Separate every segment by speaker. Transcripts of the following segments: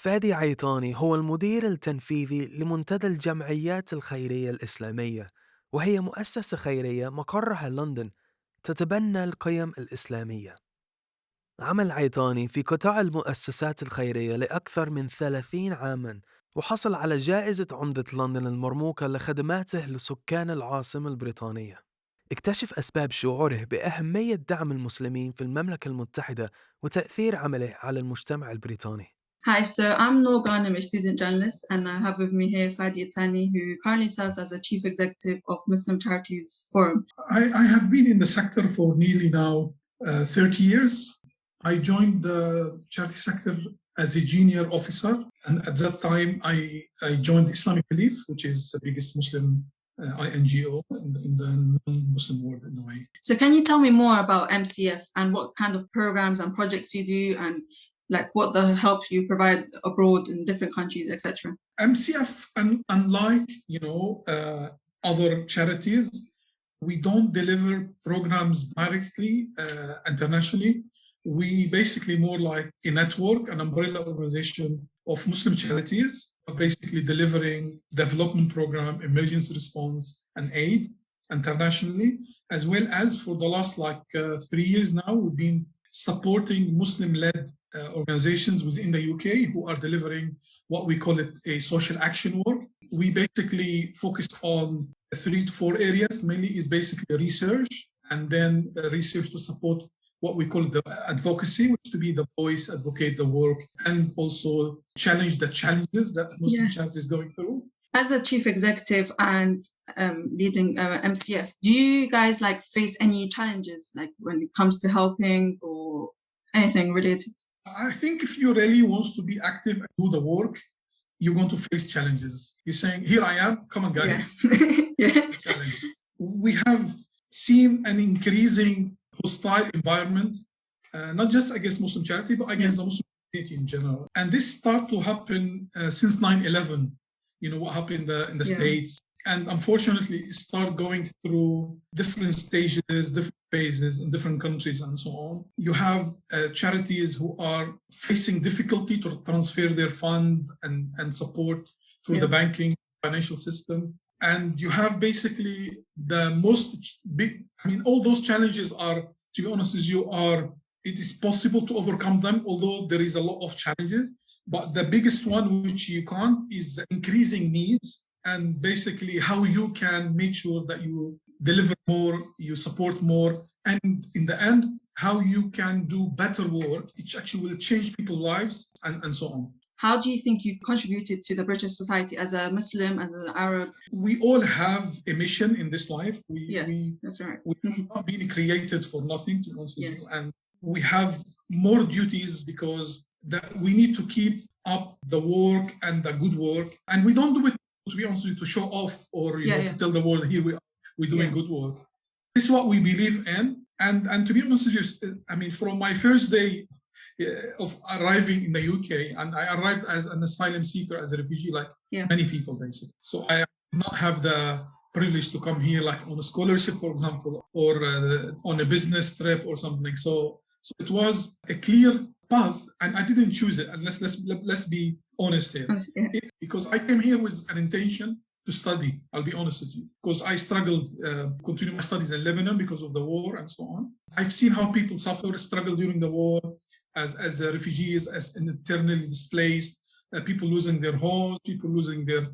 Speaker 1: فادي عيطاني هو المدير التنفيذي لمنتدى الجمعيات الخيرية الإسلامية، وهي مؤسسة خيرية مقرها لندن تتبنى القيم الإسلامية. عمل عيطاني في قطاع المؤسسات الخيرية لأكثر من 30 عاماً، وحصل على جائزة عمدة لندن المرموقة لخدماته لسكان العاصمة البريطانية. اكتشف أسباب شعوره بأهمية دعم المسلمين في المملكة المتحدة وتأثير عمله على المجتمع البريطاني.
Speaker 2: Hi, so I'm Nour, a student journalist, and I have with me here Fadi Itani, who currently serves as the Chief Executive of Muslim Charities Forum.
Speaker 3: I have been in the sector for nearly now 30 years. I joined the charity sector as a junior officer, and at that time I joined Islamic Belief, which is the biggest Muslim INGO in the non-Muslim world in a way.
Speaker 2: So can you tell me more about MCF and what kind of programs and projects you do, and like what the help you provide abroad in different countries, etc.?
Speaker 3: MCF, unlike other charities, we don't deliver programs directly internationally. We basically more like a network, an umbrella organization of Muslim charities, basically delivering development program, emergency response, and aid internationally, as well as for the last 3 years now, we've been supporting Muslim-led organizations within the UK who are delivering what we call it a social action work. We basically focus on 3 to 4 areas. Mainly is basically research, and then research to support what we call the advocacy, which to be the voice, advocate the work, and also challenge the challenges that Muslim charities is going through.
Speaker 2: As a chief executive and leading MCF, do you guys face any challenges when it comes to helping or anything related?
Speaker 3: I think if you really want to be active and do the work, you're going to face challenges. You're saying, here I am, come on guys. Challenge. We have seen an increasing hostile environment, not just against Muslim charity, but against the Muslim community in general. And this started to happen since 9/11. What happened in the States. And unfortunately, it started going through different stages, different phases in different countries and so on. You have charities who are facing difficulty to transfer their fund and support through the banking financial system. And you have basically the most big, all those challenges are, to be honest with you, it is possible to overcome them, although there is a lot of challenges. But the biggest one which you can't is increasing needs, and basically how you can make sure that you deliver more, you support more, and in the end, how you can do better work, which actually will change people's lives and so on.
Speaker 2: How do you think you've contributed to the British society as a Muslim and as an Arab?
Speaker 3: We all have a mission in this life.
Speaker 2: That's right.
Speaker 3: We're not being created for nothing, to be honest with you. And we have more duties because that we need to keep up the work and the good work. And we don't do it, to be honest with you, to show off or to tell the world, here we are, we're doing good work. This is what we believe in. And to be honest with you, from my first day of arriving in the UK, and I arrived as an asylum seeker, as a refugee, like many people, basically. So I did not have the privilege to come here like on a scholarship, for example, or on a business trip or something. So it was a clear path, and I didn't choose it. And let's be honest here, because I came here with an intention to study. I'll be honest with you, because I struggled continue my studies in Lebanon because of the war and so on. I've seen how people struggle during the war as refugees, as internally displaced, people losing their homes, people losing their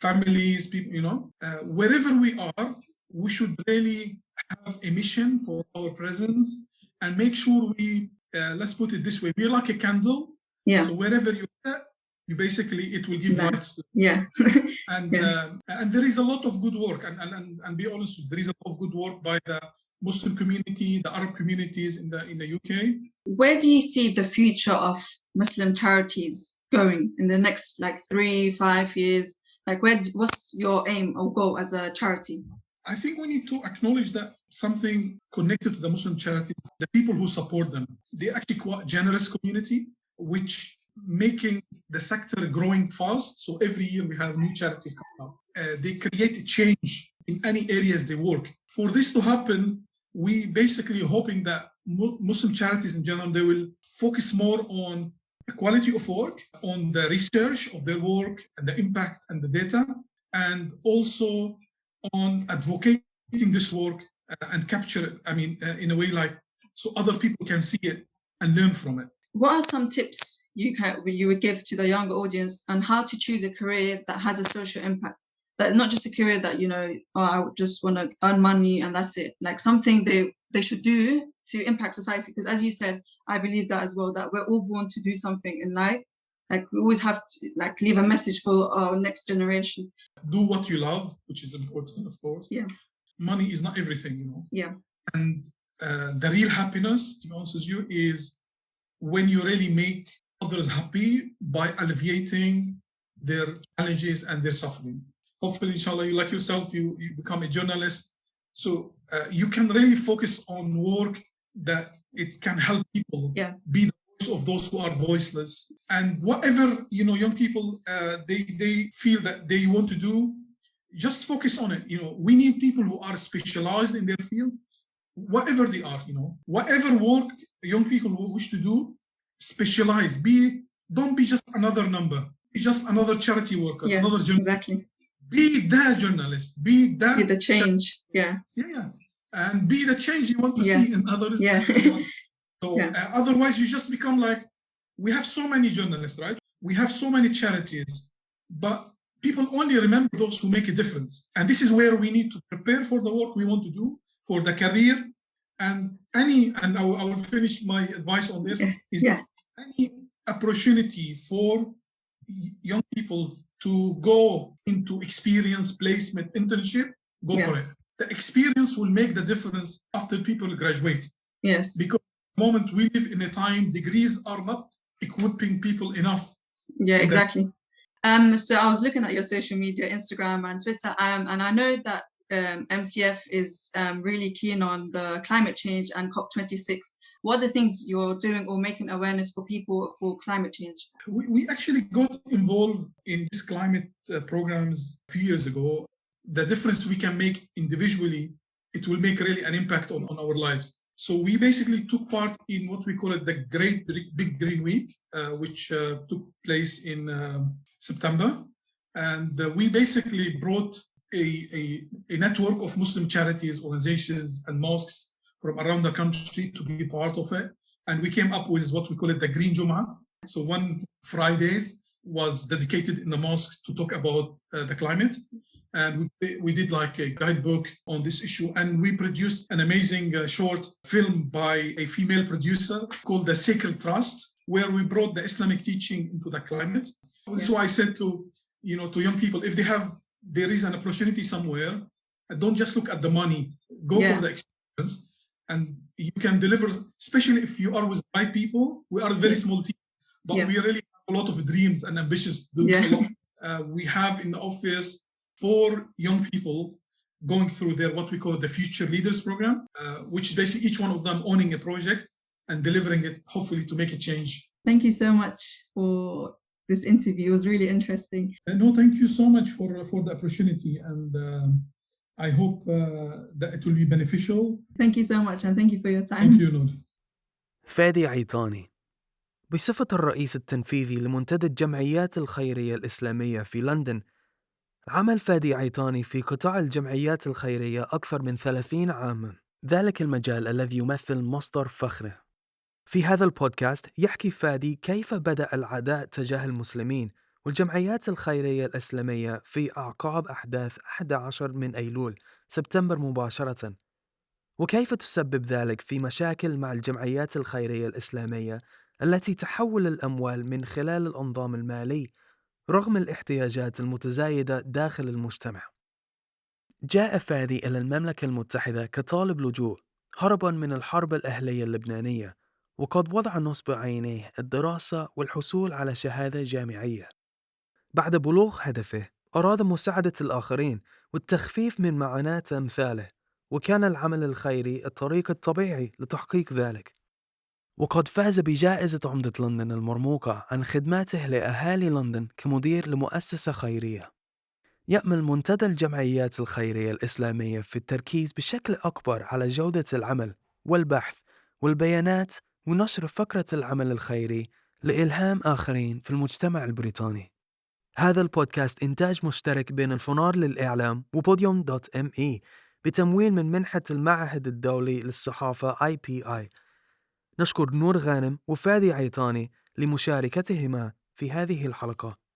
Speaker 3: families, people. Wherever we are, we should really have a mission for our presence and make sure we. Let's put it this way: we're like a candle. So wherever you're at, it will give light. And there is a lot of good work. And be honest, there is a lot of good work by the Muslim community, the Arab communities in the UK.
Speaker 2: Where do you see the future of Muslim charities going in the next 3-5 years? What's your aim or goal as a charity?
Speaker 3: I think we need to acknowledge that something connected to the Muslim charities, the people who support them, they're actually quite generous community, which making the sector growing fast. So every year we have new charities coming up. They create a change in any areas they work. For this to happen, we basically hoping that Muslim charities in general, they will focus more on quality of work, on the research of their work and the impact and the data, and also on advocating this work and capture it, in a way like so other people can see it and learn from it.
Speaker 2: What are some tips you would give to the younger audience on how to choose a career that has a social impact? That not just a career that, I just want to earn money and that's it. Like something they should do to impact society. Because as you said, I believe that as well, that we're all born to do something in life. Like we always have to leave a message for our next generation.
Speaker 3: Do what you love, which is important, of course.
Speaker 2: Yeah.
Speaker 3: Money is not everything,
Speaker 2: Yeah.
Speaker 3: And the real happiness, to be honest with you, is when you really make others happy by alleviating their challenges and their suffering. Hopefully, inshallah, you like yourself, you become a journalist. So you can really focus on work that it can help people be the voice of those who are voiceless. And whatever, young people, they feel that they want to do, just focus on it. We need people who are specialized in their field, whatever they are, whatever work young people who wish to do, specialize. Don't be just another number. Be just another charity worker, another journalist.
Speaker 2: Exactly.
Speaker 3: Be the journalist. Be
Speaker 2: the change. Yeah.
Speaker 3: And be the change you want to see in others.
Speaker 2: Yeah.
Speaker 3: So otherwise, you just become like, we have so many journalists, right? We have so many charities, but people only remember those who make a difference. And this is where we need to prepare for the work we want to do, for the career. And I will finish my advice on this, is any opportunity for young people to go into experience, placement, internship, go for it. The experience will make the difference after people graduate.
Speaker 2: Yes.
Speaker 3: Because at the moment we live in a time, degrees are not equipping people enough.
Speaker 2: Yeah, exactly. So I was looking at your social media, Instagram and Twitter, and I know that MCF is really keen on the climate change and COP26. What are the things you're doing or making awareness for people for climate change?
Speaker 3: We actually got involved in these climate programs a few years ago. The difference we can make individually, it will make really an impact on our lives. So we basically took part in what we call it the Great Big Green Week, which took place in September. And we basically brought a network of Muslim charities, organizations, and mosques from around the country to be part of it. And we came up with what we call it the Green Jum'ah. So one Friday was dedicated in the mosques to talk about the climate. And we did like a guidebook on this issue. And we produced an amazing short film by a female producer called The Sacred Trust, where we brought the Islamic teaching into the climate. So I said to young people, if there is an opportunity somewhere, don't just look at the money, go for the experience. And you can deliver, especially if you are with the right people. We are a very small team, but we really have a lot of dreams and ambitions to do a lot. We have in the office 4 young people going through their what we call the Future Leaders program, which is basically each one of them owning a project and delivering it, hopefully to make a change.
Speaker 2: Thank you so much for this interview. It was really interesting.
Speaker 3: No, thank you so much for the opportunity, and I hope that it will be beneficial.
Speaker 2: Thank you so much, and thank you for your time.
Speaker 3: Thank you, Nour.
Speaker 1: فادي عيطاني بصفة الرئيس التنفيذي لمنتدى الجمعيات الخيرية الإسلامية في لندن، عمل فادي عيطاني في قطاع الجمعيات الخيرية أكثر من 30 عاماً، ذلك المجال الذي يمثل مصدر فخره. في هذا البودكاست يحكي فادي كيف بدأ العداء تجاه المسلمين والجمعيات الخيرية الإسلامية في أعقاب أحداث 11 من أيلول سبتمبر مباشرة، وكيف تسبب ذلك في مشاكل مع الجمعيات الخيرية الإسلامية التي تحول الأموال من خلال الأنظام المالي رغم الاحتياجات المتزايدة داخل المجتمع. جاء فادي إلى المملكة المتحدة كطالب لجوء هرباً من الحرب الأهلية اللبنانية، وقد وضع نصب عينيه الدراسة والحصول على شهادة جامعية. بعد بلوغ هدفه أراد مساعدة الآخرين والتخفيف من معاناة أمثاله، وكان العمل الخيري الطريق الطبيعي لتحقيق ذلك. وقد فاز بجائزة عمدة لندن المرموقة عن خدماته لأهالي لندن كمدير لمؤسسة خيرية. يأمل منتدى الجمعيات الخيرية الإسلامية في التركيز بشكل أكبر على جودة العمل والبحث والبيانات ونشر فكرة العمل الخيري لإلهام آخرين في المجتمع البريطاني. هذا البودكاست إنتاج مشترك بين الفنار للإعلام وبوديوم.me بتمويل من منحة المعهد الدولي للصحافة IPI. نشكر نور غانم وفادي عيطاني لمشاركتهما في هذه الحلقة.